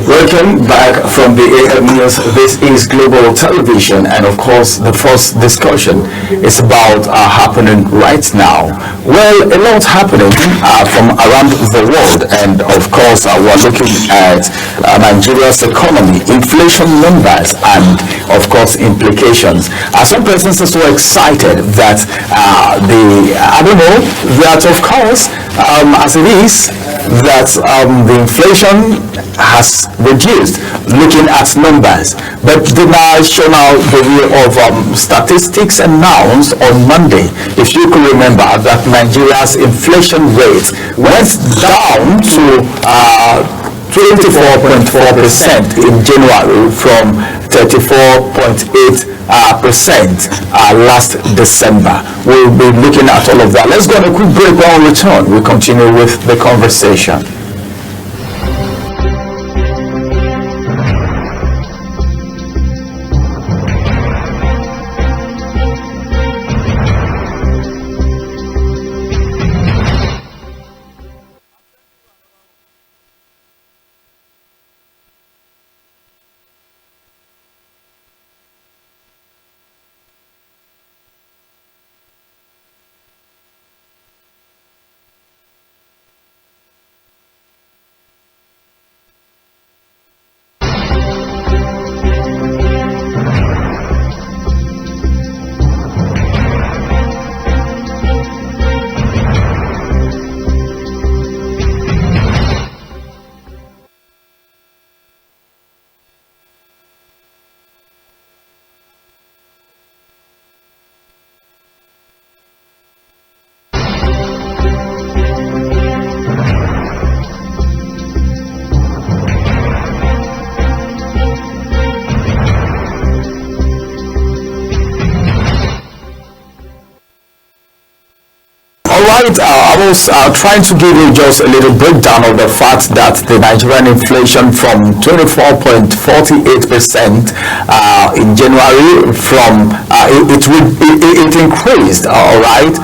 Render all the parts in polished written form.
Welcome back from the AM News. This is Global Television, and of course, the first discussion is about happening right now. Well, a lot happening from around the world, and of course, we're looking at Nigeria's economy, inflation numbers, and of course, implications. Some persons are so excited that that of course, as it is, that the inflation has reduced, looking at numbers. But the National Bureau of Statistics announced on Monday, if you could remember, that Nigeria's inflation rate went down to 24.4% in January from 34.8% last December. We'll be looking at all of that. Let's go on a quick break. When we return, we'll continue with the conversation. Right, I was trying to give you just a little breakdown of the fact that the Nigerian inflation from 24.48% in January from it increased, all right,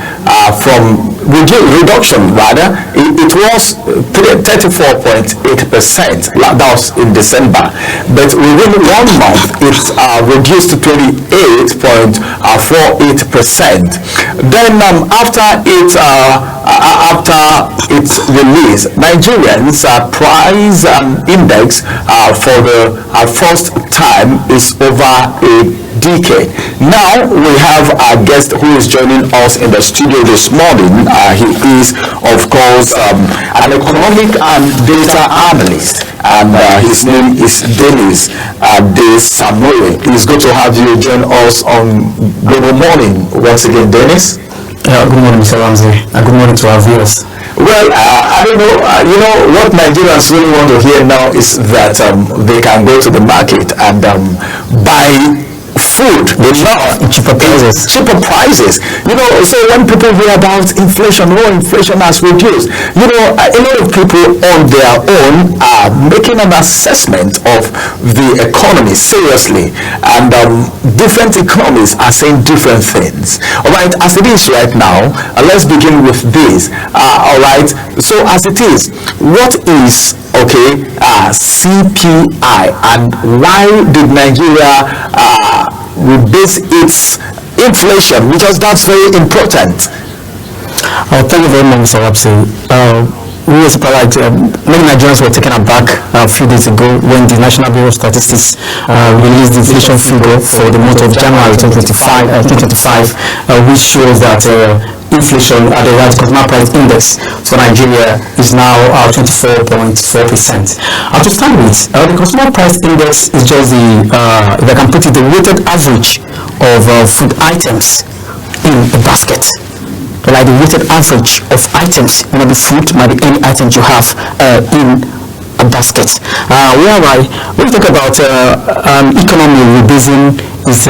from reduction rather, it was 34.8%. That was in December, but within 1 month it reduced to 28.48%. Then after its release, Nigerians price index for the first time is over a decade. Now we have a guest who is joining us in the studio this morning. He is, of course, an economic and data analyst, and his name is Dennis De Samuel. It's good to have you join us on Global Morning once again, Dennis. Good morning, Mr. Ramsey, and good morning to our viewers. Well, I don't know, what Nigerians really want to hear now is that they can go to the market and buy food cheaper prices. So when people hear about inflation, inflation has reduced, a lot of people on their own are making an assessment of the economy seriously, and different economies are saying different things. All right, as it is right now, let's begin with this. All right, so as it is, what is CPI, and why did Nigeria rebase its inflation? Because that's very important. Thank you very much, Mr. Rapsey. We were surprised. Many Nigerians were taken aback a few days ago when the National Bureau of Statistics released the inflation figure for the month of January 2025, which shows that inflation at the consumer price index for Nigeria is now 24.4%. To start with, the consumer price index is just the, if I can put it, the weighted average of food items in a basket. Like the weighted average of items, might be food, might be any items you have in a basket. Whereby, when we talk about economy rebasing is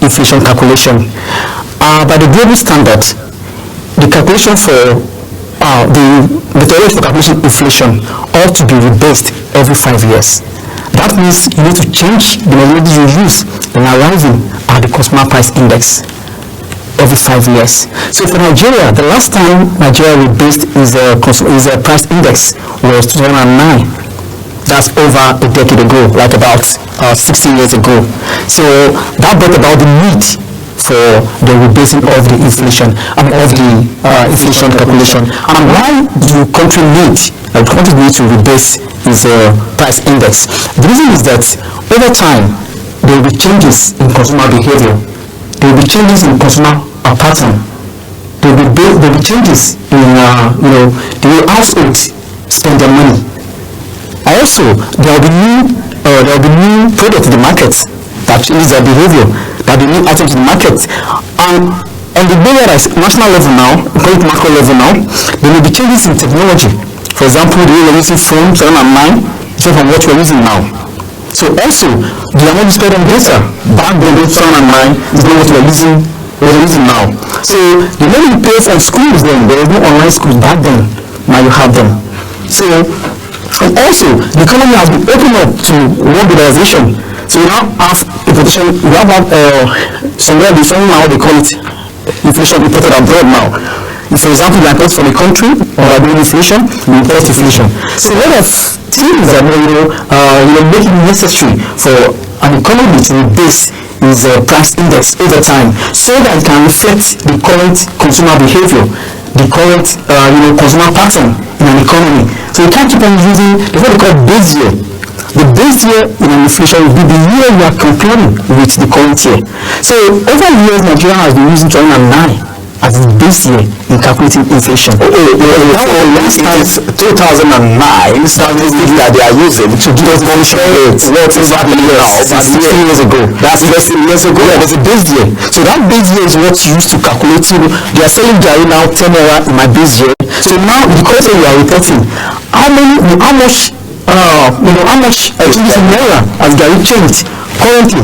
inflation calculation. By the global standard, the calculation for the methodology for calculation inflation ought to be rebased every 5 years. That means you need to change the methodology you use in arriving at the consumer price index every 5 years. So for Nigeria, the last time Nigeria rebased is a price index was 2009. That's over a decade ago, like about 16 years ago. So that brought about the need for the rebasing of the inflation, of the inflation calculation. And why do countries need to rebase its price index? The reason is that over time there will be changes in consumer behavior. There will be changes in consumer pattern. There will be changes in the way households spend their money. Also, there will be new products in the market that changes their behavior. That the new items in the market. And on the national level now, we call it macro level now, there will be changes in technology. For example, the way we're using phone 2009 is different from what we're using now. So also, the amount you spend on data back then 2009 is not what we're using now. So the money you pay for schools then, there was no online schools back then. Now you have them. So, and also, the economy has been opened up to world globalization. So we now have importation, we have somewhere before now they call it inflation imported abroad now. If, for example, you import from a country or are doing inflation, you import inflation. So a lot of things that make it necessary for an economy to rebase its price index over time so that it can reflect the current consumer behavior, the current consumer pattern in an economy. So you can't keep on using what we call base year. The base year in an inflation will be the year you are comparing with the current year. So over years, Nigeria has been using 2009 as its base year in calculating inflation. Last time 2009 standards that they are using to give us inflation rates. What is happening now? 16 years ago. That's 16 years ago. Yeah, there's a base year. So that base year is what you use to calculate. They are selling Gary now 10 naira in my base year. So now the current year you are reporting, how much changes in naira has Gary changed currently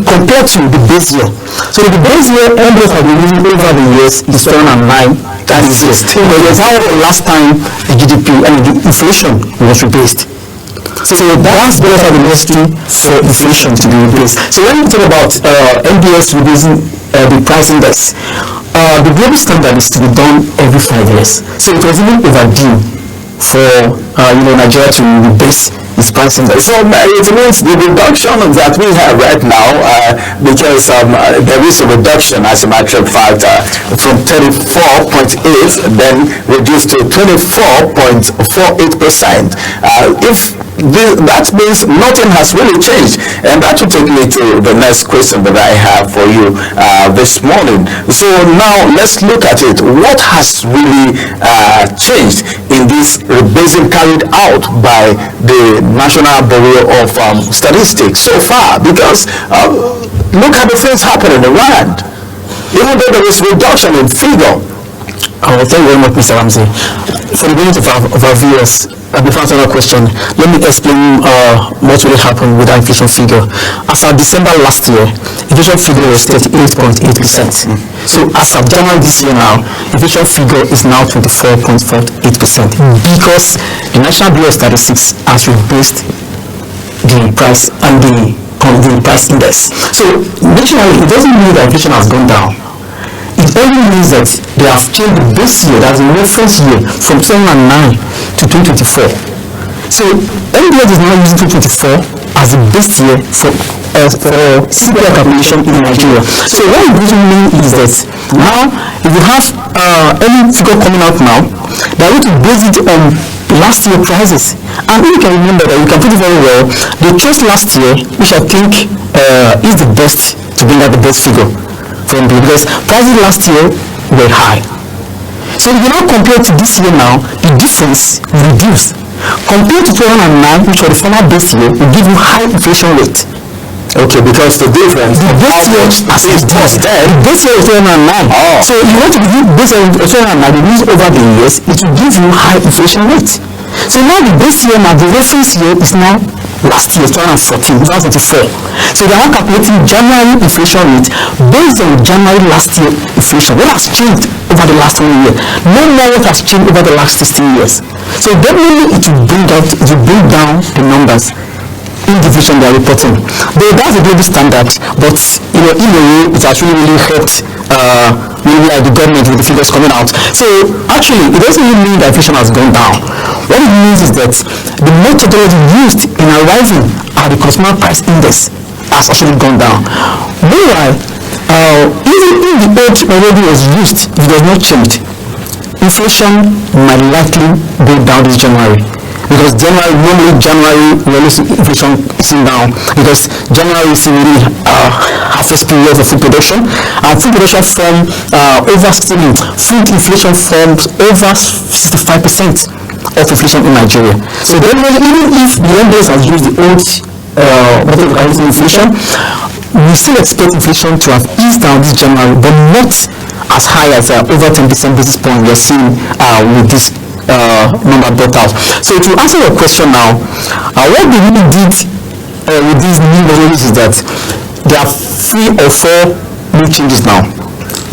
compared to the base year. So the base year MBS have been using over the years is 2009. That is it. That's how the last time the GDP and the inflation was rebased. So that's the necessity for inflation to be rebased. So when we talk about MBS rebasing the price index, the global standard is to be done every 5 years. So it was even overdue for Nigeria to rebase its price index. So it means the reduction that we have right now, because there is a reduction, as a matter of fact, from 34.8 then reduced to 24.48%. That means nothing has really changed, and that will take me to the next question that I have for you this morning. So now let's look at it. What has really changed in this rebasing carried out by the National Bureau of Statistics so far? Because look at the things happening around. Even though there is reduction in figure. Thank you very much, Mr. Ramsey. For the benefit of our viewers, before answering that question, let me explain what really happened with our inflation figure. As of December last year, inflation figure was 38.8%. So as of January this year now, inflation figure is now 24.48% because the National Bureau of Statistics has rebased the price and the price index. So nationally, it doesn't mean that inflation has gone down. It only means that they have changed the base year, that's the reference year, from 2009 to 2024. So MBS is now using 2024 as the base year for CPI calculation in Nigeria. So what it really means is that now, if you have any figure coming out now, they are going to base it on last year prices. And if you can remember that, you can put it very well, they chose last year, which I think is the best to bring out the best figure. Because prices last year were high. So if you now compare to this year now, the difference reduced. Compared to 2009, which was the former base year, will give you high inflation rate. Okay, because the difference the base year as it was there, the base year is 2009. So if you want to give base year 2009, the use over the years, it will give you high inflation rate. So now the base year now, the reference year is now last year, 2014, 2024. So they are calculating January inflation rate based on January last year inflation. What has changed over the last 1 year? No more what has changed over the last 16 years. So definitely it will bring down the numbers in the division they are reporting. Though that's a global standard, but in a way it has really helped the government with the figures coming out. So actually it doesn't really mean that inflation has gone down. What it means is is that the methodology used in arriving at the consumer price index has actually gone down. Meanwhile, even if the old methodology was used, it does not change. Inflation might likely go down this January, because normally January we always see inflation sitting down, because January is really harvest period for food production, and food production from overstealing. Food inflation forms over 65% of inflation in Nigeria. So then, even if the lenders have used the old method of calculating inflation, we still expect inflation to have eased down this January, but not as high as over 10% basis point we are seeing with this number brought out. So to answer your question now, what we really did with these new methodologies is that there are 3 or 4 new changes now.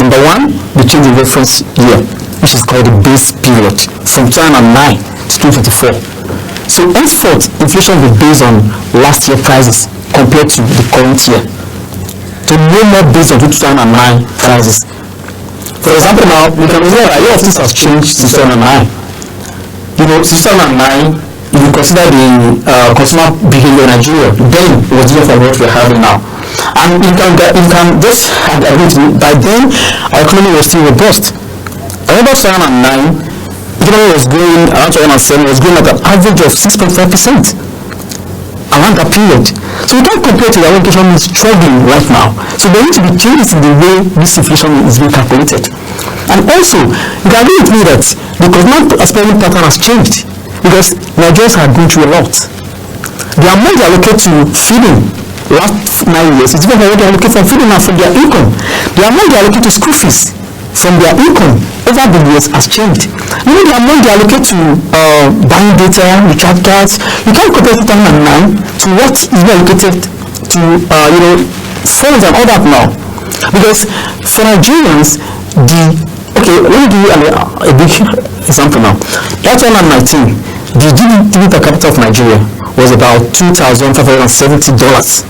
Number one, we changed the reference year, which is called the base period, from 2009 to 2024. So henceforth, inflation will be based on last year prices compared to the current year. So no more based on 2009 prices. For example, now we can observe that a lot of things has changed since 2009. Since 2009, if you consider the consumer behavior in Nigeria, then it was different from what we're having now. And you can just agree with me, by then our economy was still robust. I remember 2009, the economy was growing around 2007, was growing at an average of 6.5% around that period. So we can't compare to the inflation is struggling right now. So there need to be changes in the way this inflation is being calculated. And also, you can agree with me that the consumer spending pattern has changed, because Nigerians are going through a lot. The amount they allocate to feeding last 9 years is different from what they allocate for feeding now from their income. The amount they allocate to school fees from their income over the years has changed. Even the amount they allocate to buying data, recharge cards, you can't compare 2009 to what is being allocated to phones and all that now. Because for Nigerians, let me give you a big example now. In 2019, the GDP per capita of Nigeria was about $2,570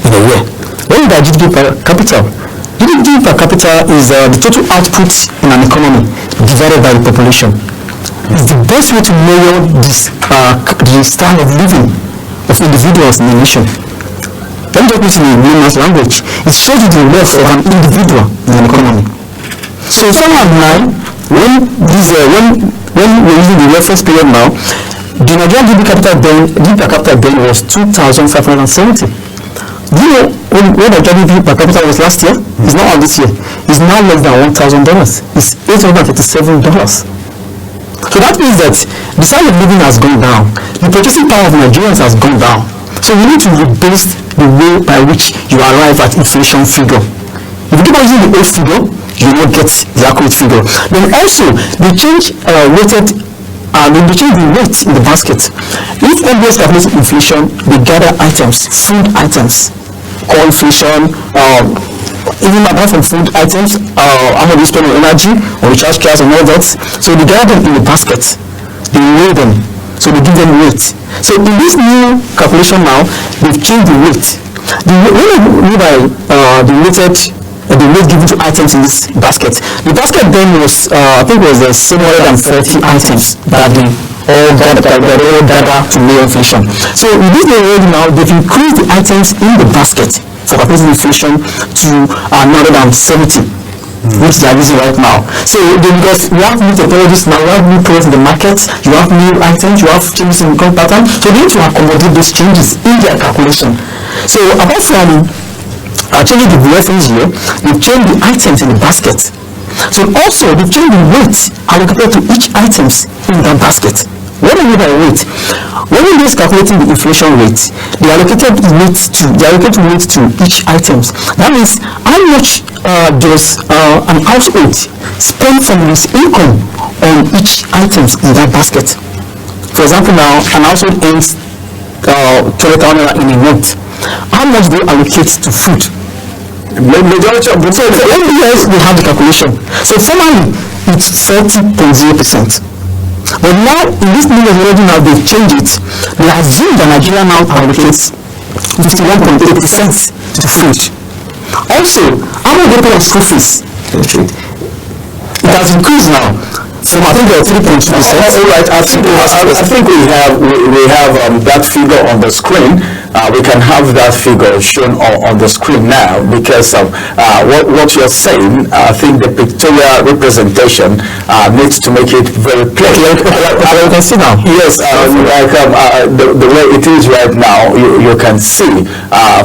in a year. What is that GDP per capita? GDP per capita is the total output in an economy divided by the population. It's the best way to measure the style of living of individuals in the nation. Let me just put it in layman's language. It shows you the wealth of an individual in an economy. So in 2009, when we're using the reference period now, the Nigerian GDP per capita then was 2,570. Do you know what the GDP per capita was last year? It's not on this year. It's now less than $1,000. It's $837. So that means that the standard of living has gone down. The purchasing power of Nigerians has gone down. So we need to rebase the way by which you arrive at inflation figure. If you keep on using the old figure, you will not get the accurate figure. Then also, they change the weight in the basket. If MBS calculates inflation, they gather items, food items, core inflation, even apart from food items, how much you spend on energy, or recharge cards and all that. So they gather them in the basket. They weigh them. So they give them weight. So in this new calculation now, they've changed the weight. The weight given to items in this basket. The basket then was, I think it was 740 items that they all gather to measure inflation. So in this new now, they've increased the items in the basket for calculating inflation to 170. Which they are using right now. So because you have new technologies now, you have new products in the market, you have new items, you have changes in income pattern, so they need to accommodate those changes in their calculation. So apart from changing the reference year, they've changed the items in the basket. So also they've changed the weight allocated to each items in that basket. What do I mean by weight? When it is calculating the inflation rate, they allocate weight to each items. That means how much does an household spend from his income on each items in that basket. For example, now an household earns 20,000 in a month. How much do they allocate to food? Majority of the so every year we have the calculation. So formally it's 40.0%. But now in this new methodology now they've changed it. They assume that Nigeria now allocates 51.8% to food. Also, how much they pay on school fees? It has increased now. So I think there are 3.2%. All right, I think we have that figure on the screen. We can have that figure shown on the screen now, because what you're saying, I think the pictorial representation needs to make it very clear. You can see now. Yes, the way it is right now, you can see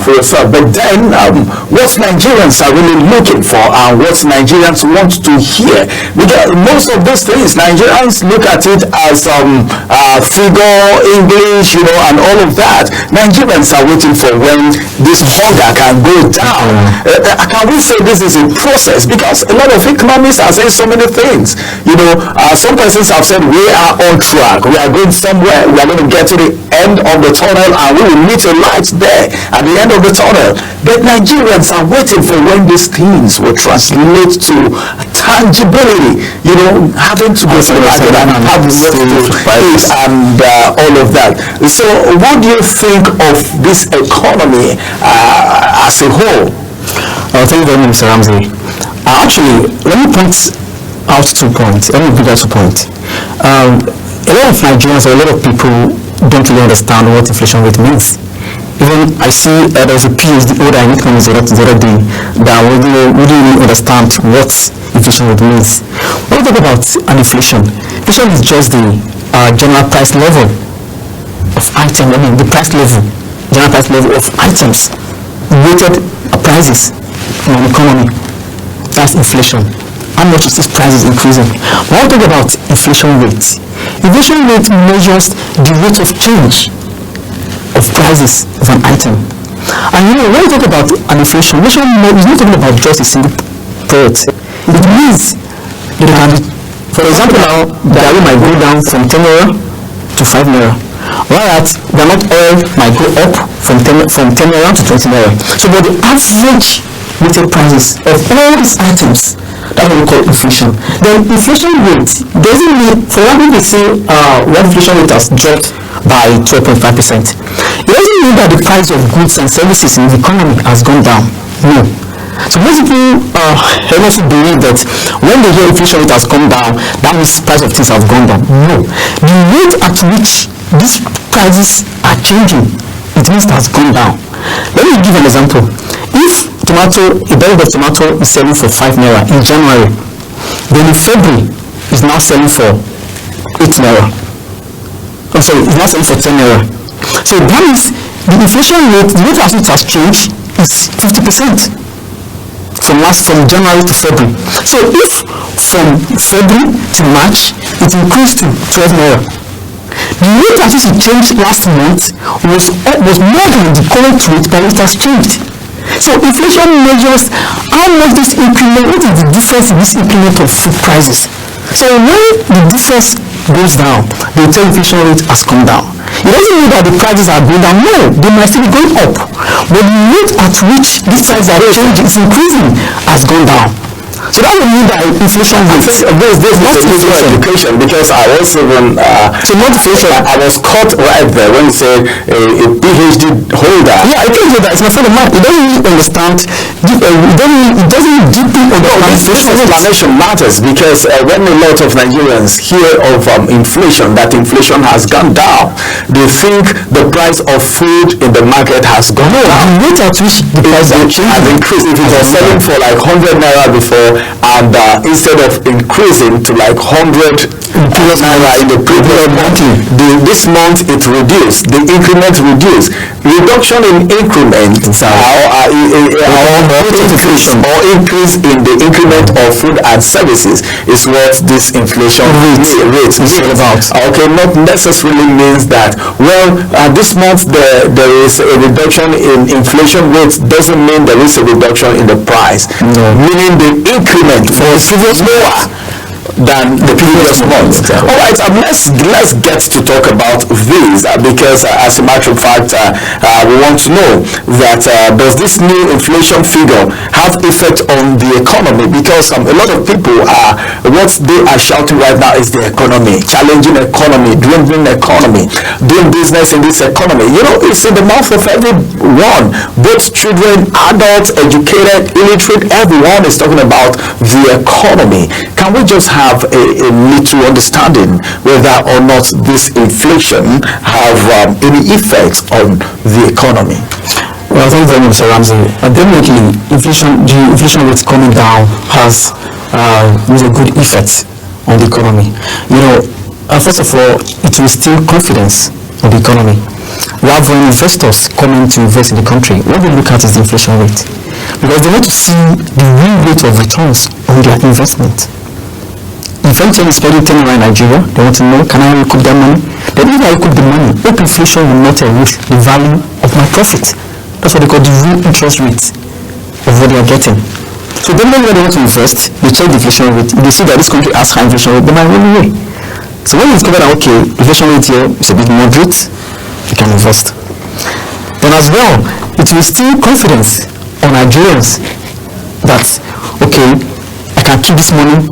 for yourself. But then, what Nigerians are really looking for, and what Nigerians want to hear, because most of those things, Nigerians look at it as figure, English, and all of that. Nigerians are waiting for when this hunger can go down. Can we say this is a process? Because a lot of economists are saying so many things. Some persons have said we are on track, we are going somewhere, we are going to get to the end of the tunnel, and we will meet a light there at the end of the tunnel. But Nigerians are waiting for when these things will translate to tangibility, having to go to the market and have work to eat and all of that. So what do you think of this economy as a whole? Thank you very much, Mr. Ramsey. Actually, let me point out 2 points. Let me bring out 2 points. A lot of Nigerians, a lot of people don't really understand what inflation rate means. Even I see there was a PhD holder in economics the other day that wouldn't really understand what inflation rate means. When we talk about an inflation is just the general price level of items. The price level, general price level of items, weighted prices in an economy. That's inflation. How much is this prices increasing? When we talk about inflation rate measures the rate of change of prices of an item. And when we talk about an inflation is not talking about just a single product. It means that it can be, for example, now Gari might go down from 10 naira to 5 naira, whereas groundnut oil might go up from 10 naira to 20 naira. So but the average weighted prices of all these items, that's what we call inflation. The inflation rate doesn't mean, for example, they say what inflation rate has dropped by 12.5%. It doesn't mean that the price of goods and services in the economy has gone down. No. So most people also believe that when they hear inflation rate has come down, that means the price of things have gone down. No. The rate at which these prices are changing, it means it has gone down. Let me give an example. If a bag of tomato is selling for 5 naira in January, then in February is now selling for 8 naira. It's now selling for 10 naira. So that means the inflation rate, the rate at which it has changed is 50% from January to February. So if from February to March it increased to 12 naira, the rate at which it changed last month was more than the current rate by which it has changed. So inflation measures how much this increment, what is the difference in this increment of food prices. So when the difference goes down, the retail inflation rate has come down. It doesn't mean that the prices are going down. No, they might still be going up. But the rate at which these prices are changing, is increasing, has gone down. So that would mean that inflation rate. There's not education, because I was even I was caught right there when you said a PhD holder. Yeah, I think that it's my friend of mine. He doesn't really understand. It doesn't deeply understand. This explanation matters, because when a lot of Nigerians hear of inflation, that inflation has gone down, they think the price of food in the market has gone down. The rate at which the price has increased. If it was selling for like 100 naira before, and instead of increasing to like 100 naira in the previous month, this month it reduced. The increment reduced. Reduction in increment or increase in the increment of food and services is what this inflation rate is about. Okay, not necessarily means that this month there is a reduction in inflation rate. Doesn't mean there is a reduction in the price. No. Meaning the increment was lower than the previous month. All right, let's get to talk about this, because as a matter of fact, we want to know that does this new inflation figure have effect on the economy? Because a lot of people what they are shouting right now is the economy, challenging economy, dwindling economy, doing business in this economy. It's in the mouth of everyone, both children, adults, educated, illiterate. Everyone is talking about the economy. Can we just have a little understanding whether or not this inflation have any effect on the economy. Well, thank you very much, Mr. Ramsey. Definitely, the inflation rate coming down has a good effect on the economy. First of all, it will instill confidence in the economy. We have investors coming to invest in the country. What they look at is the inflation rate, because they want to see the real rate of returns on their investment. If MTN is spending 10 naira in Nigeria, they want to know, can I recoup that money? Then if I recoup the money, hope inflation will not erode the value of my profit. That's what they call the real interest rate of what they are getting. So then when they want to invest, they check the inflation rate. If they see that this country has high inflation rate, they might run away. So when you discover that, okay, inflation rate here is a bit moderate, you can invest. Then as well, it will instill confidence on Nigerians that, okay, I can keep this money,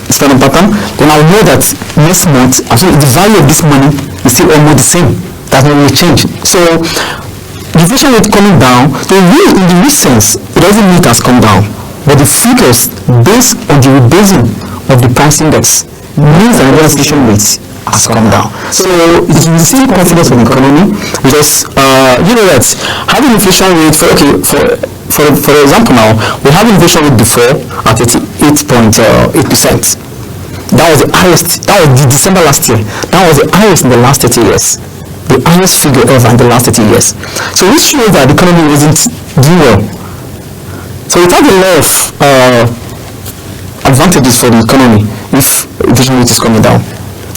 it's not important. Then I'll know that next month, actually, the value of this money is still almost the same. That's not really changed. So the inflation rate coming down, in the real sense, it doesn't mean it has come down. But the figures based on the rebasing of the price index means that the inflation rate has come down. So it will instill confidence in the economy, because you know that having inflation rate for example now, we have inflation rate before at 88.8%. That was the highest. That was December last year. That was the highest in the last 30 years. The highest figure ever in the last 30 years. So this shows that the economy wasn't doing well. So it has a lot of advantages for the economy if inflation rate is coming down.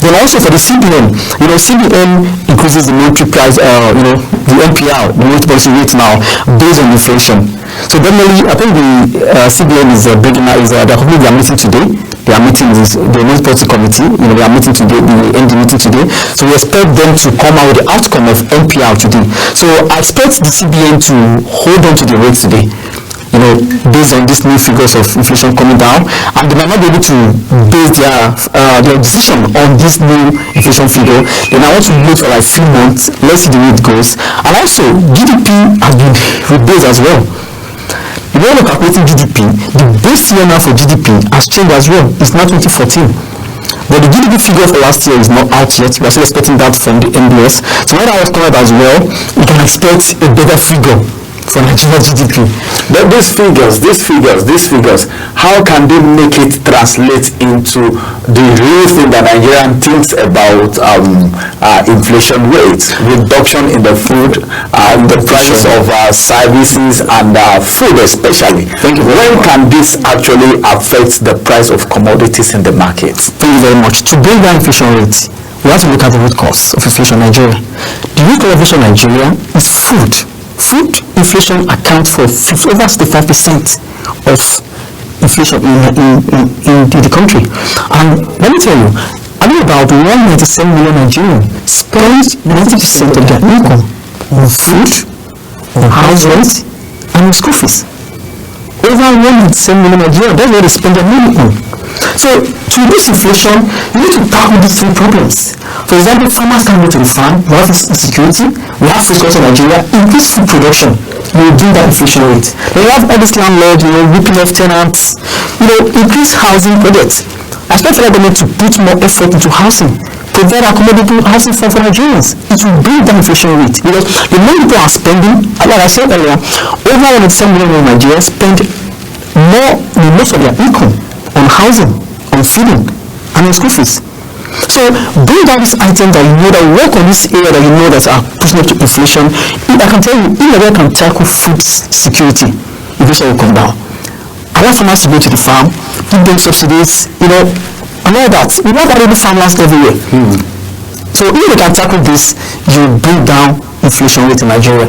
Then also for the CBN, CBN increases the monetary price, the MPR, the monetary policy rate now based on inflation. So definitely, I think the CBN is bringing out they're meeting today. They are meeting the monetary policy committee. They are meeting today. The end meeting today. So we expect them to come out with the outcome of MPR today. So I expect the CBN to hold on to the rate today, based on these new figures of inflation coming down, and they might not be able to base their decision on this new inflation figure. Then I want to wait for like 3 months. Let's see the way it goes. And also, GDP has been rebased as well. If you want to calculate GDP, the base year now for GDP has changed as well. It's now 2014. But the GDP figure for last year is not out yet. We are still expecting that from the NBS. So when that was covered as well, we can expect a better figure for Nigeria GDP. But these figures, how can they make it translate into the real thing that Nigerian thinks about inflation rates, reduction in the food, the price of services and food especially? When can this actually affect the price of commodities in the market? Thank you very much. To bring down inflation rate, we have to look at the root cause of inflation in Nigeria. The root cause of inflation in Nigeria is food. Food inflation accounts for over 65% of inflation in the country. And let me tell you, about 197 million Nigerians spend 90% of their income on food, on house rent, and on school fees. Over 197 million Nigerians, that's what they spend their money on. So to reduce inflation, you need to tackle these three problems. For example, farmers can't go to the farm, we have insecurity, we have food culture in Nigeria, increase food production, you will bring that inflation rate. Then you have all these landlords, ripping off tenants, increase housing projects. I expect the government to put more effort into housing, provide accommodable housing for Nigerians. It will bring down inflation rate, because the more people are spending, like I said earlier, over 107 million in Nigeria spend more than most of their income on housing, on feeding, and on school fees. So bring down this item that that work on this area that that are pushing up to inflation. I can tell you, if Nigeria can tackle food security, inflation will come down. I want farmers to go to the farm, give them subsidies, and all that. We have already farmers everywhere. So if they can tackle this, you bring down inflation rate in Nigeria.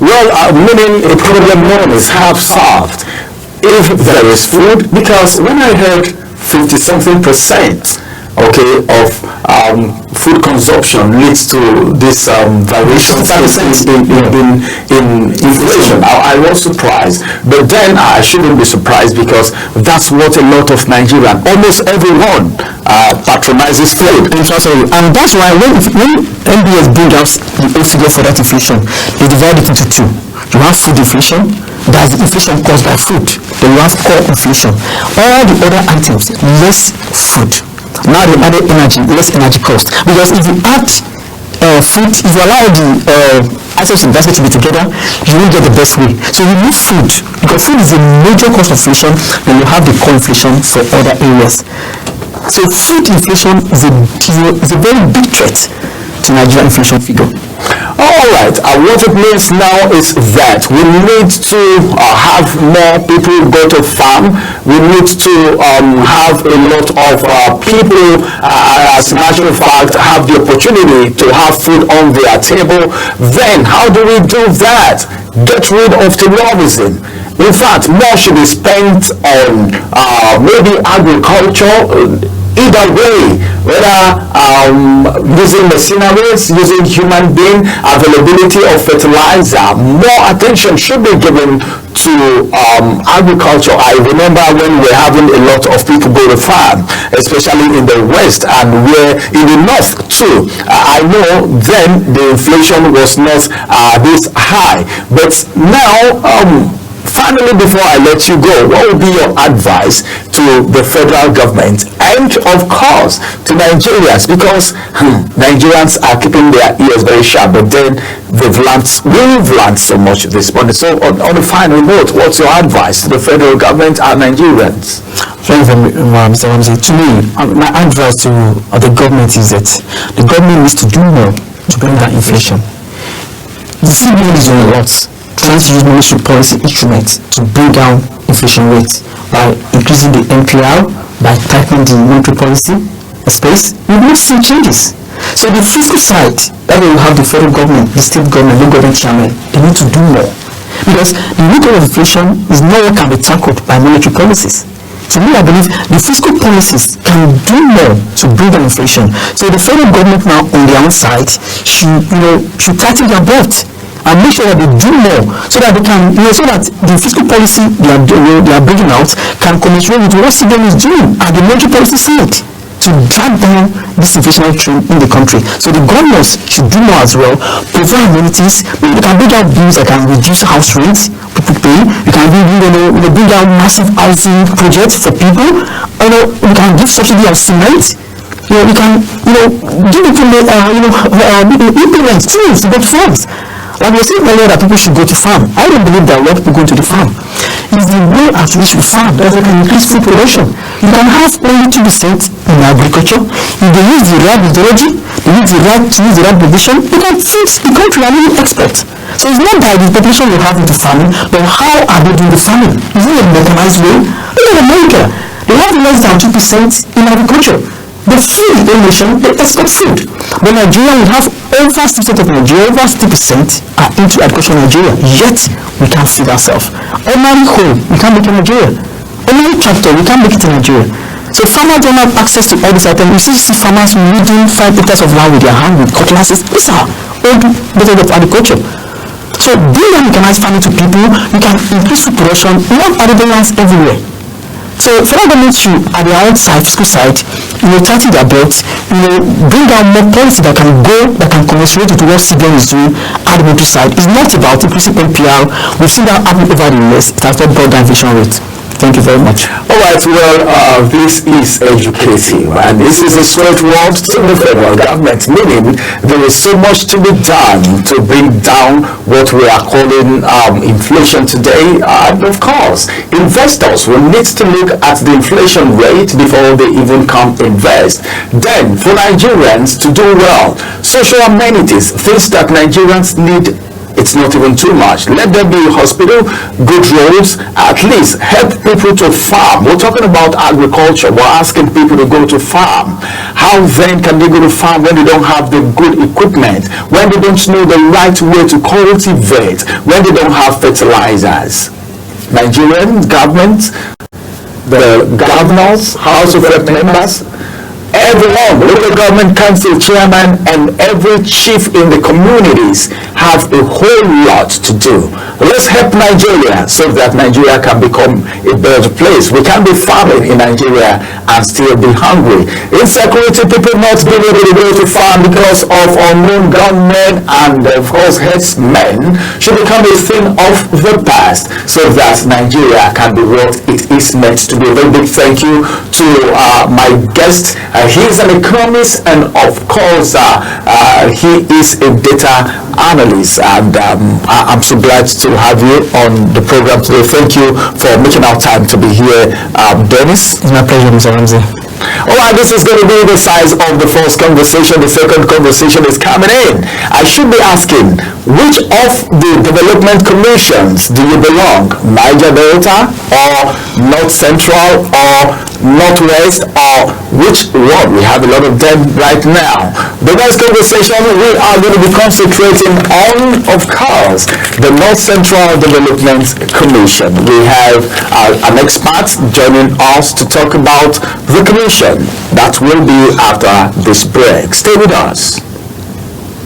Well, meaning the problem is half solved if there is food, because when I heard 50-something% of food consumption leads to this variation in inflation. I was surprised, but then I shouldn't be surprised, because that's what a lot of Nigerians, almost everyone, patronizes food. And that's why when NBS brings out the figure for that inflation, they divide it into two. You have food inflation that's the inflation caused by food. Then you have core inflation. All the other items, less food. Now the added energy, less energy cost. Because if you add food, if you allow the items in basket to be together, you won't get the best way. So you need food, because food is a major cost of inflation, and you have the core inflation for other areas. So food inflation is a very big threat to Nigerian inflation figure. All right, what it means now is that we need to have more people go to farm. We need to have a lot of people, as a matter of fact, have the opportunity to have food on their table. Then, how do we do that? Get rid of terrorism. In fact, more should be spent on maybe agriculture. Either way, whether using machineries, using human being, availability of fertilizer, more attention should be given to agriculture. I remember when we were having a lot of people go to farm, especially in the west and where in the north too. I know then the inflation was not this high, but now finally, before I let you go, what would be your advice to the federal government and, of course, to Nigerians? Because Nigerians are keeping their ears very sharp, but then we've learned so much this morning. So, on the final note, what's your advice to the federal government and Nigerians? Thank you, Mr. Ramsey. To me, my advice to the government is that the government needs to do more to bring down inflation. The CBN is doing a lot, trying to use monetary policy instruments to bring down inflation rates by increasing the MPR, by tightening the monetary policy space. We've not seen changes. So the fiscal side, that will have the federal government, the state government, the government chairman, they need to do more. Because the root of inflation is not what can be tackled by monetary policies. To me, I believe the fiscal policies can do more to bring down inflation. So the federal government now on their own side should tighten their belt and make sure that they do more, so that they can, so that the fiscal policy they are bringing out can commensurate with what CBN is doing at the monetary policy side to drive down this inflationary trend in the country. So the governors should do more as well, provide amenities. Maybe they can bring out bills that can reduce house rents people pay. You can bring out massive housing projects for people. We can give subsidy on cement. We can give people implement tools to go to farms. Like we were saying earlier that people should go to farm. I don't believe that a lot of people go to the farm. It's the way at which we farm that can increase food production. You can have only 2% in agriculture. If they use the right methodology, they use the right provision, you can fix the country and even export. So it's not that the population will have into farming, but how are they doing the farming? Is it a mechanized way? Look at America. They have less than 2% in agriculture. The food nation, they export food. But Nigeria, we have over 60% of Nigeria, over 60% are into agriculture in Nigeria. Yet, we can't feed ourselves. Ordinary home, we can't make it in Nigeria. Ordinary tractor, we can't make it in Nigeria. So farmers don't have access to all these items. You see farmers weeding 5 hectares of land with their hand with cutlasses. These are old methods of agriculture. So bring mechanized farming to people, you can increase food production, you have arable lands everywhere. So federal government should, at their own side, fiscal side, tighten their belts, bring down more policy that can commensurate with what CBN is doing at the monetary side. It's not about increasing NPR. We've seen that happen over the years. It has not brought down inflation rate. Thank you very much. All right, well, this is educative, and this is a straight word to the federal government, meaning there is so much to be done to bring down what we are calling inflation today. And of course, investors will need to look at the inflation rate before they even come invest. Then, for Nigerians to do well, social amenities, things that Nigerians need, it's not even too much. Let there be hospital, good roads, at least help people to farm. We're talking about agriculture. We're asking people to go to farm. How then can they go to farm when they don't have the good equipment, when they don't know the right way to cultivate, when they don't have fertilizers? Nigerian government, the governors, House of Rep members, everyone, local government council chairman and every chief in the communities have a whole lot to do. Let's help Nigeria so that Nigeria can become a better place. We can't be farming in Nigeria and still be hungry. Insecurity, people not being able to go to farm because of unknown gunmen and of course headsmen should become a thing of the past so that Nigeria can be what it is meant to be. A very big thank you to my guest. He is an economist and of course he is a data analyst, and I'm so glad to have you on the program today. Thank you for making our time to be here, Dennis. It's my pleasure, Mr. Ramsey. All right, this is going to be the size of the first conversation. The second conversation is coming in. I should be asking, which of the development commissions do you belong? Niger Delta or North Central or Northwest, or which one? We have a lot of them right now. The next conversation, we are going to be concentrating on, of course, the North Central Development Commission. We have an expert joining us to talk about the commission. That will be after this break. Stay with us.